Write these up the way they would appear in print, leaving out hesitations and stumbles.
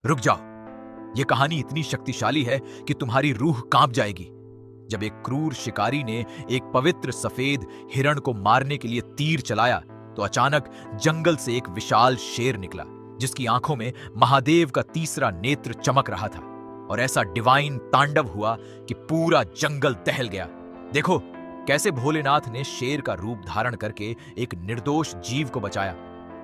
रुक जाओ। ये कहानी इतनी शक्तिशाली है कि तुम्हारी रूह कांप जाएगी। जब एक क्रूर शिकारी ने एक पवित्र सफेद हिरण को मारने के लिए तीर चलाया तो अचानक जंगल से एक विशाल शेर निकला जिसकी आंखों में महादेव का तीसरा नेत्र चमक रहा था। और ऐसा डिवाइन तांडव हुआ कि पूरा जंगल दहल गया। देखो कैसे भोलेनाथ ने शेर का रूप धारण करके एक निर्दोष जीव को बचाया।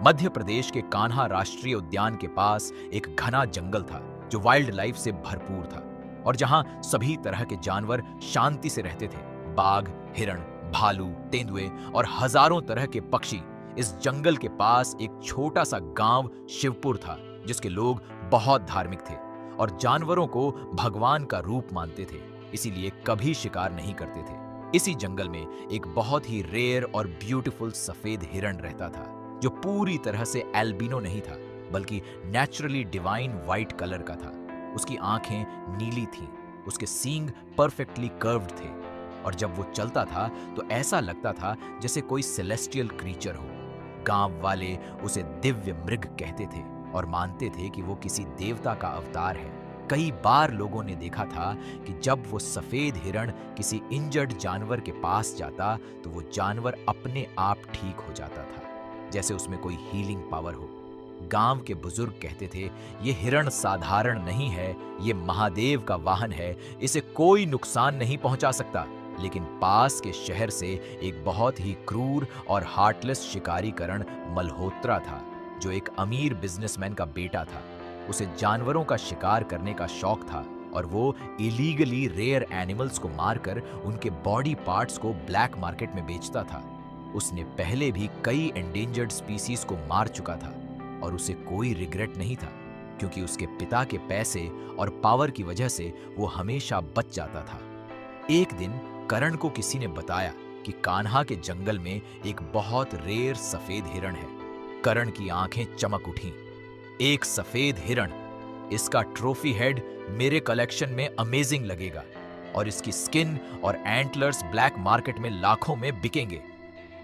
मध्य प्रदेश के कान्हा राष्ट्रीय उद्यान के पास एक घना जंगल था जो वाइल्ड लाइफ से भरपूर था और जहां सभी तरह के जानवर शांति से रहते थे। बाघ, हिरण, भालू, तेंदुए और हजारों तरह के पक्षी। इस जंगल के पास एक छोटा सा गांव शिवपुर था जिसके लोग बहुत धार्मिक थे और जानवरों को भगवान का रूप मानते थे, इसीलिए कभी शिकार नहीं करते थे। इसी जंगल में एक बहुत ही रेयर और ब्यूटीफुल सफेद हिरण रहता था जो पूरी तरह से एल्बिनो नहीं था बल्कि नेचुरली डिवाइन व्हाइट कलर का था। उसकी आंखें नीली थीं, उसके सींग परफेक्टली कर्व्ड थे और जब वो चलता था तो ऐसा लगता था जैसे कोई सेलेस्टियल क्रीचर हो। गांव वाले उसे दिव्य मृग कहते थे और मानते थे कि वो किसी देवता का अवतार है। कई बार लोगों ने देखा था कि जब वो सफेद हिरण किसी इंजर्ड जानवर के पास जाता तो वो जानवर अपने आप ठीक हो जाता था, जैसे उसमें कोई हीलिंग पावर हो। गांव के बुजुर्ग कहते थे ये हिरण साधारण नहीं है, ये महादेव का वाहन है, इसे कोई नुकसान नहीं पहुंचा सकता। लेकिन पास के शहर से एक बहुत ही क्रूर और हार्टलेस शिकारी करण मल्होत्रा था जो एक अमीर बिजनेसमैन का बेटा था। उसे जानवरों का शिकार करने का शौक था और वो इलीगली रेयर एनिमल्स को मारकर उनके बॉडी पार्ट्स को ब्लैक मार्केट में बेचता था। उसने पहले भी कई एंडेंजर्ड स्पीसीज को मार चुका था और उसे कोई रिग्रेट नहीं था क्योंकि उसके पिता के पैसे और पावर की वजह से वो हमेशा बच जाता था। एक दिन करण को किसी ने बताया कि कान्हा के जंगल में एक बहुत रेयर सफेद हिरण है। करण की आंखें चमक उठीं। एक सफेद हिरण, इसका ट्रॉफी हेड मेरे कलेक्शन में अमेजिंग लगेगा और इसकी स्किन और एंटलर्स ब्लैक मार्केट में लाखों में बिकेंगे।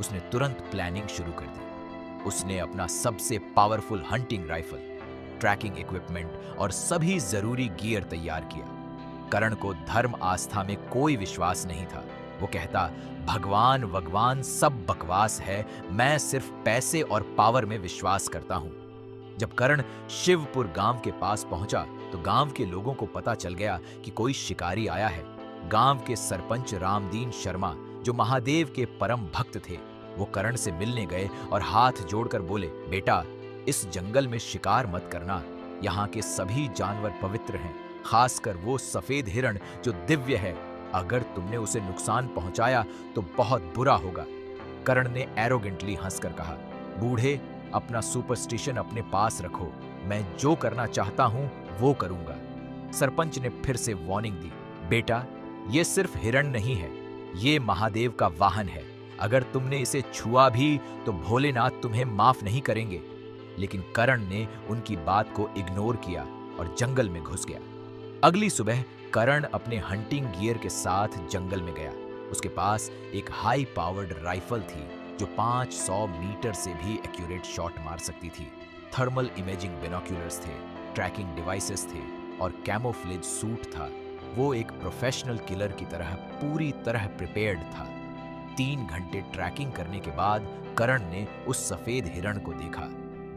उसने तुरंत प्लानिंग शुरू कर दी। उसने अपना सबसे powerful hunting rifle, tracking equipment और सभी जरूरी गियर तैयार किया। करण को धर्म आस्था में कोई विश्वास नहीं था। वो कहता भगवान भगवान सब बकवास है, मैं सिर्फ पैसे और पावर में विश्वास करता हूं। जब करण शिवपुर गांव के पास पहुंचा तो गांव के लोगों को पता चल गया कि कोई शिकारी आया है। गांव के सरपंच रामदीन शर्मा जो महादेव के परम भक्त थे वो करण से मिलने गए और हाथ जोड़कर बोले, बेटा इस जंगल में शिकार मत करना, यहाँ के सभी जानवर पवित्र हैं, खासकर वो सफेद हिरण जो दिव्य है। अगर तुमने उसे नुकसान पहुंचाया तो बहुत बुरा होगा। करण ने एरोगेंटली हंसकर कहा, बूढ़े अपना सुपरस्टिशन अपने पास रखो, मैं जो करना चाहता हूं वो करूंगा। सरपंच ने फिर से वार्निंग दी, बेटा ये सिर्फ हिरण नहीं है, ये महादेव का वाहन है। अगर तुमने इसे छुआ भी तो भोलेनाथ तुम्हें माफ नहीं करेंगे। लेकिन करण ने उनकी बात को इग्नोर किया और जंगल में घुस गया। अगली सुबह करण अपने हंटिंग गियर के साथ जंगल में गया। उसके पास एक हाई पावर्ड राइफल थी जो 500 मीटर से भी एक्यूरेट शॉट मार सकती थी। थर्मल इमेजिंग बिनोक्यूलर्स थे, ट्रैकिंग डिवाइसेस थे और कैमोफ्लेज सूट था। वो एक प्रोफेशनल किलर की तरह पूरी तरह प्रिपेयर्ड था। 3 घंटे ट्रैकिंग करने के बाद करण ने उस सफेद हिरण को देखा।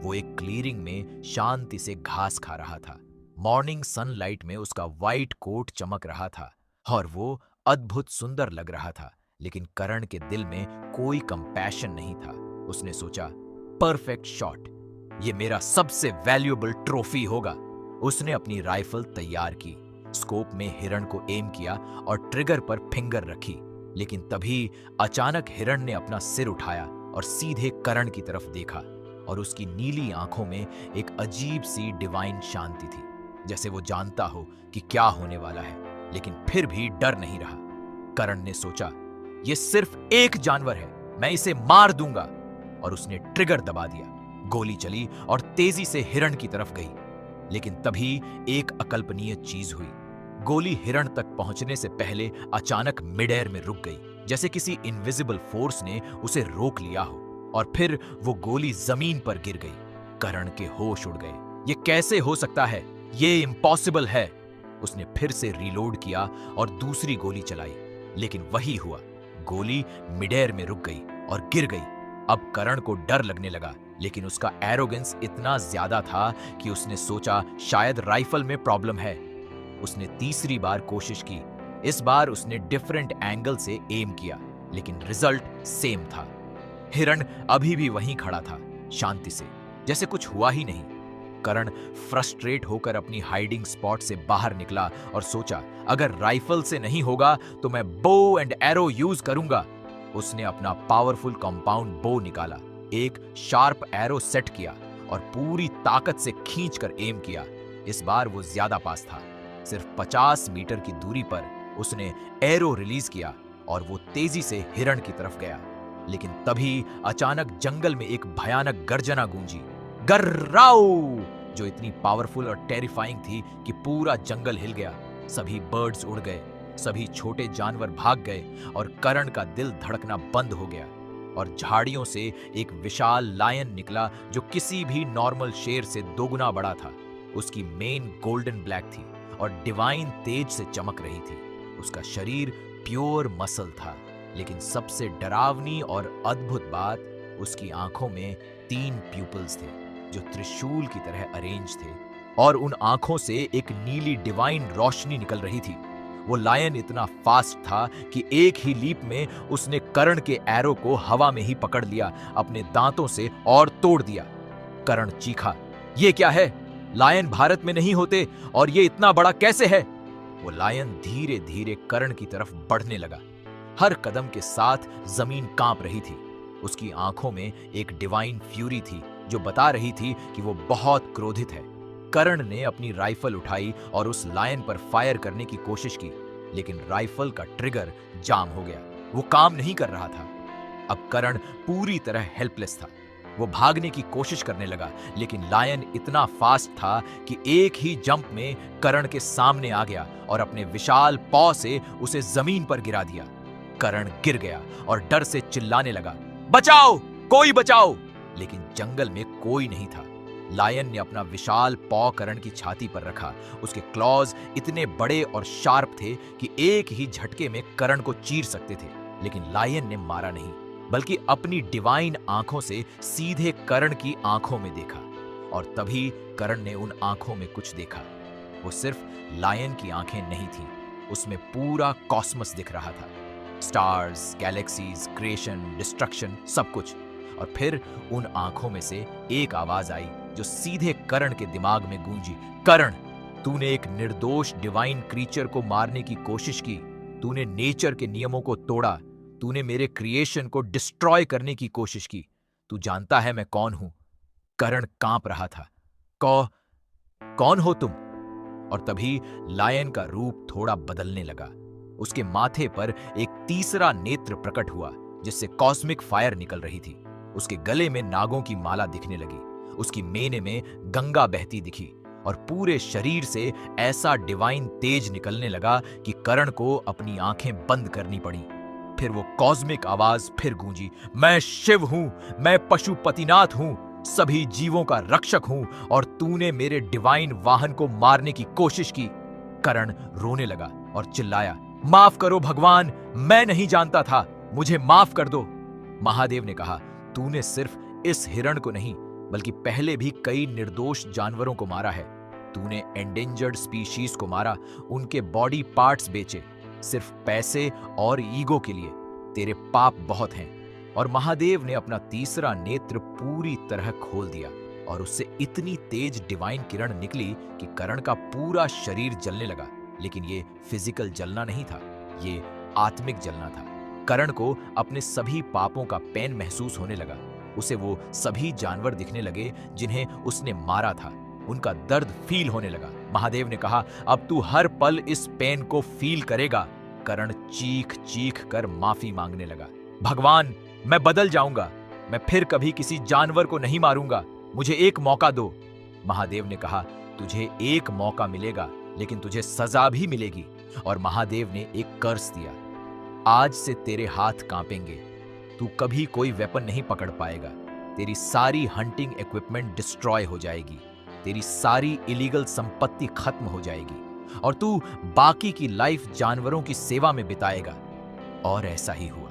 वो एक क्लीयरिंग में शांति से घास खा रहा था। मॉर्निंग सनलाइट में उसका व्हाइट कोट चमक रहा था और वो अद्भुत सुंदर लग रहा था। लेकिन करण के दिल में कोई कंपैशन नहीं था। उसने सोचा, परफेक्ट शॉट, ये मेरा सबसे वैल्यूएबल ट्रॉफी होगा। उसने अपनी राइफल तैयार की, स्कोप में हिरण को एम किया और ट्रिगर पर फिंगर रखी। लेकिन तभी अचानक हिरण ने अपना सिर उठाया और सीधे करण की तरफ देखा और उसकी नीली आंखों में एक अजीब सी डिवाइन शांति थी, जैसे वो जानता हो कि क्या होने वाला है, लेकिन फिर भी डर नहीं रहा। करण ने सोचा, ये सिर्फ एक जानवर है, मैं इसे मार दूंगा। और उसने ट्रिगर दबा दिया। गोली चली और तेजी से हिरण की तरफ गई। लेकिन तभी एक अकल्पनीय चीज हुई। गोली हिरण तक पहुंचने से पहले अचानक मिड एयर में रुक गई, जैसे किसी इनविजिबल फोर्स ने उसे रोक लिया हो, और फिर वो गोली जमीन पर गिर गई। करण के होश उड़ गए। ये कैसे हो सकता है? ये इम्पॉसिबल है। उसने फिर से रीलोड किया और दूसरी गोली चलाई, लेकिन वही हुआ। गोली मिडेयर में रुक गई और गिर गई। अब करण को डर लगने लगा, लेकिन उसका एरोगेंस इतना ज्यादा था कि उसने सोचा शायद राइफल में प्रॉब्लम है। उसने तीसरी बार कोशिश की। इस बार उसने डिफरेंट एंगल से एम किया, लेकिन रिजल्ट सेम था। हिरण अभी भी वहीं खड़ा था, शांति से, जैसे कुछ हुआ ही नहीं। करण फ्रस्ट्रेट होकर अपनी हाइडिंग स्पॉट से बाहर निकला और सोचा, अगर राइफल से नहीं होगा तो मैं बो एंड एरो यूज करूंगा। उसने अपना पावरफुल कंपाउंड बो निकाला, एक शार्प एरो सेट किया और पूरी ताकत से खींचकर एम किया। इस बार वो ज्यादा पास था। सिर्फ 50 मीटर की दूरी पर उसने एरो रिलीज किया और वो तेजी से हिरण की तरफ गया। लेकिन तभी अचानक जंगल में एक भयानक गर्जना गूंजी, गर्राऊ, जो इतनी पावरफुल और टेरिफाइंग थी कि पूरा जंगल हिल गया। सभी बर्ड्स उड़ गए, सभी छोटे जानवर भाग गए और करण का दिल धड़कना बंद हो गया। और झाड़ियों से एक विशाल लायन निकला जो किसी भी नॉर्मल शेर से दोगुना बड़ा था। उसकी मेन गोल्डन ब्लैक थी और डिवाइन तेज से चमक रही थी। उसका शरीर प्योर मसल था, लेकिन सबसे डरावनी और अद्भुत बात, उसकी आंखों में 3 प्यूपल्स थे जो त्रिशूल की तरह अरेंज थे, और उन आंखों से एक नीली डिवाइन रोशनी निकल रही थी। वो लायन इतना फास्ट था कि एक ही लीप में उसने करण के एरो को हवा में ही पकड़ लिया, अपने दांतों से और तोड़ दिया। करण चीखा, ये क्या है? लायन भारत में नहीं होते और ये इतना बड़ा कैसे है? वो लायन धीरे धीरे करण की तरफ बढ़ने लगा। हर कदम के साथ जमीन कांप रही थी। उसकी आंखों में एक डिवाइन फ्यूरी थी जो बता रही थी कि वो बहुत क्रोधित है। करण ने अपनी राइफल उठाई और उस लायन पर फायर करने की कोशिश की, लेकिन राइफल का ट्रिगर जाम हो गया। वो काम नहीं कर रहा था। अब करण पूरी तरह हेल्पलेस था। वो भागने की कोशिश करने लगा, लेकिन लायन इतना फास्ट था कि एक ही जंप में करण के सामने आ गया और अपने विशाल पॉ से उसे जमीन पर गिरा दिया। करण गिर गया और डर से चिल्लाने लगा, बचाओ, कोई बचाओ! लेकिन जंगल में कोई नहीं था। लायन ने अपना विशाल पॉ करण की छाती पर रखा। उसके क्लॉज इतने बड़े और शार्प थे कि एक ही झटके में करण को चीर सकते थे, लेकिन लायन ने मारा नहीं, बल्कि अपनी डिवाइन आंखों से सीधे करण की आंखों में देखा। और तभी करण ने उन आंखों में कुछ देखा। वो सिर्फ लायन की आंखें नहीं थीं, उसमें पूरा कॉस्मस दिख रहा था। स्टार्स, गैलेक्सीज, क्रिएशन, डिस्ट्रक्शन, सब कुछ। और फिर उन आंखों में से एक आवाज आई जो सीधे करण के दिमाग में गूंजी, करण, तूने एक निर्दोष डिवाइन क्रीचर को मारने की कोशिश की। तूने नेचर के नियमों को तोड़ा। तूने मेरे क्रिएशन को डिस्ट्रॉय करने की कोशिश की। तू जानता है मैं कौन हूं? करण कांप रहा था। कौन हो तुम? और तभी लायन का रूप थोड़ा बदलने लगा। उसके माथे पर एक तीसरा नेत्र प्रकट हुआ, जिससे कॉस्मिक फायर निकल रही थी। उसके गले में नागों की माला दिखने लगी। उसकी मेने में गंगा बहती दिखी और पूरे शरीर से ऐसा डिवाइन तेज निकलने लगा कि करण को अपनी आंखें बंद करनी पड़ी। फिर वो कॉस्मिक आवाज फिर गूंजी, मैं शिव हूं, मैं पशुपतिनाथ हूं, सभी जीवों का रक्षक हूं, और तूने मेरे डिवाइन वाहन को मारने की कोशिश की। करण रोने लगा और चिल्लाया, माफ करो भगवान, मैं नहीं जानता था, मुझे माफ कर दो। महादेव ने कहा, तूने सिर्फ इस हिरण को नहीं, बल्कि पहले भी कई निर्दोष जानवरों को मारा है। तूने एंडेंजर्ड स्पीशीज को मारा, उनके बॉडी पार्ट्स बेचे, सिर्फ पैसे और ईगो के लिए। तेरे पाप बहुत हैं। और महादेव ने अपना तीसरा नेत्र पूरी तरह खोल दिया और उससे इतनी तेज डिवाइन किरण निकली कि करण का पूरा शरीर जलने लगा। लेकिन ये फिजिकल जलना नहीं था, ये आत्मिक जलना था। करण को अपने सभी पापों का पेन महसूस होने लगा। उसे वो सभी जानवर दिखने लगे जिन्हें उसने मारा था। उनका दर्द फील होने लगा। महादेव ने कहा, अब तू हर पल इस पेन को फील करेगा। करण चीख चीख कर माफी मांगने लगा, भगवान, मैं बदल जाऊंगा, मैं फिर कभी किसी जानवर को नहीं मारूंगा, मुझे एक मौका दो। महादेव ने कहा, तुझे एक मौका मिलेगा, लेकिन तुझे सजा भी मिलेगी। और महादेव ने एक कर्स दिया, आज से तेरे हाथ कांपेंगे, तू कभी कोई वेपन नहीं पकड़ पाएगा, तेरी सारी हंटिंग इक्विपमेंट डिस्ट्रॉय हो जाएगी, तेरी सारी इलीगल संपत्ति खत्म हो जाएगी और तू बाकी की लाइफ जानवरों की सेवा में बिताएगा। और ऐसा ही हुआ।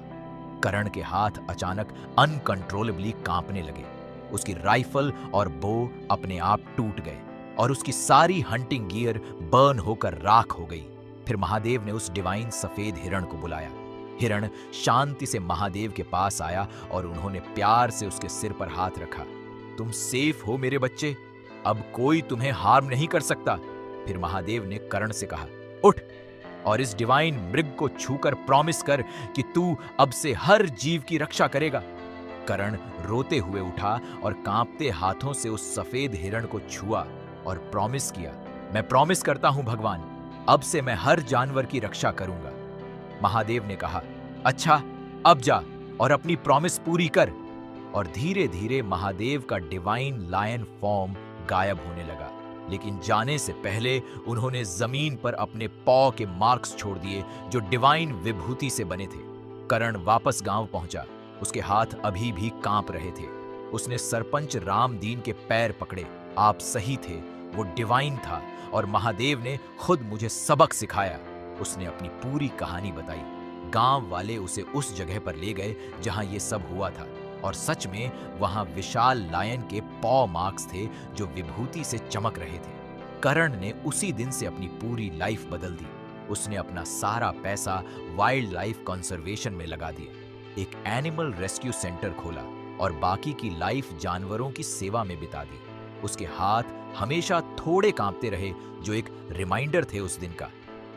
करण के हाथ अचानक अनकंट्रोलेबली कांपने लगे। उसकी राइफल और बो अपने आप टूट गए और उसकी सारी हंटिंग गियर बर्न होकर राख हो गई। फिर महादेव ने उस डिवाइन सफेद हिरण को बुलाया। हिरण शांति से महादेव के पास आया और उन्होंने प्यार से उसके सिर पर हाथ रखा। तुम सेफ हो मेरे बच्चे, अब कोई तुम्हें हार्म नहीं कर सकता। फिर महादेव ने करण से कहा, उठ और इस डिवाइन मृग को छूकर प्रॉमिस कर कि तू अब से हर जीव की रक्षा करेगा। करण रोते हुए उठा और कांपते हाथों से उस सफेद हिरण को छुआ और प्रॉमिस किया, मैं प्रॉमिस करता हूं भगवान, अब से मैं हर जानवर की रक्षा करूंगा। महादेव ने कहा, अच्छा अब जा और अपनी प्रॉमिस पूरी कर। और धीरे धीरे महादेव का डिवाइन लायन फॉर्म गायब होने लगा। लेकिन जाने से पहले उन्होंने जमीन पर अपने पॉ के मार्क्स छोड़ दिए जो डिवाइन विभूति से बने थे। करण वापस गांव पहुंचा। उसके हाथ अभी भी कांप रहे थे। उसने सरपंच रामदीन के पैर पकड़े। आप सही थे, वो डिवाइन था और महादेव ने खुद मुझे सबक सिखाया। उसने अपनी पूरी कहानी बताई। गांव वाले उसे उस जगह पर ले गए जहां ये सब हुआ था और सच में वहां विशाल लायन के पॉ मार्क्स थे जो विभूति से चमक रहे थे। करण ने उसी दिन से अपनी पूरी लाइफ बदल दी। उसने अपना सारा पैसा वाइल्ड लाइफ कंजर्वेशन में लगा दिया, एक एनिमल रेस्क्यू सेंटर खोला और बाकी की लाइफ जानवरों की सेवा में बिता दी। उसके हाथ हमेशा थोड़े कांपते रहे जो एक रिमाइंडर थे उस दिन का।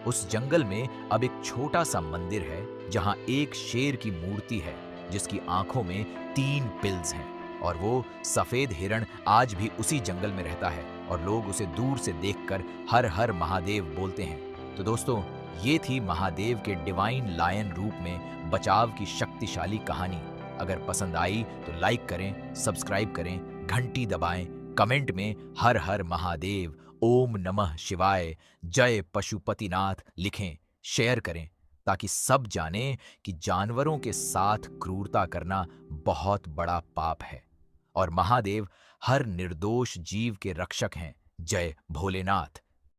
उस जंगल में अब एक छोटा सा मंदिर है जहां एक शेर की मूर्ति है जिसकी आंखों में 3 पिल्स हैं और वो सफेद हिरण आज भी उसी जंगल में रहता है और लोग उसे दूर से देखकर हर हर महादेव बोलते हैं। तो दोस्तों, ये थी महादेव के डिवाइन लायन रूप में बचाव की शक्तिशाली कहानी। अगर पसंद आई तो लाइक करें, सब्सक्राइब करें, घंटी दबाएं, कमेंट में हर हर महादेव, ओम नमः शिवाय, जय पशुपतिनाथ लिखें, शेयर करें ताकि सब जानें कि जानवरों के साथ क्रूरता करना बहुत बड़ा पाप है और महादेव हर निर्दोष जीव के रक्षक हैं। जय भोलेनाथ।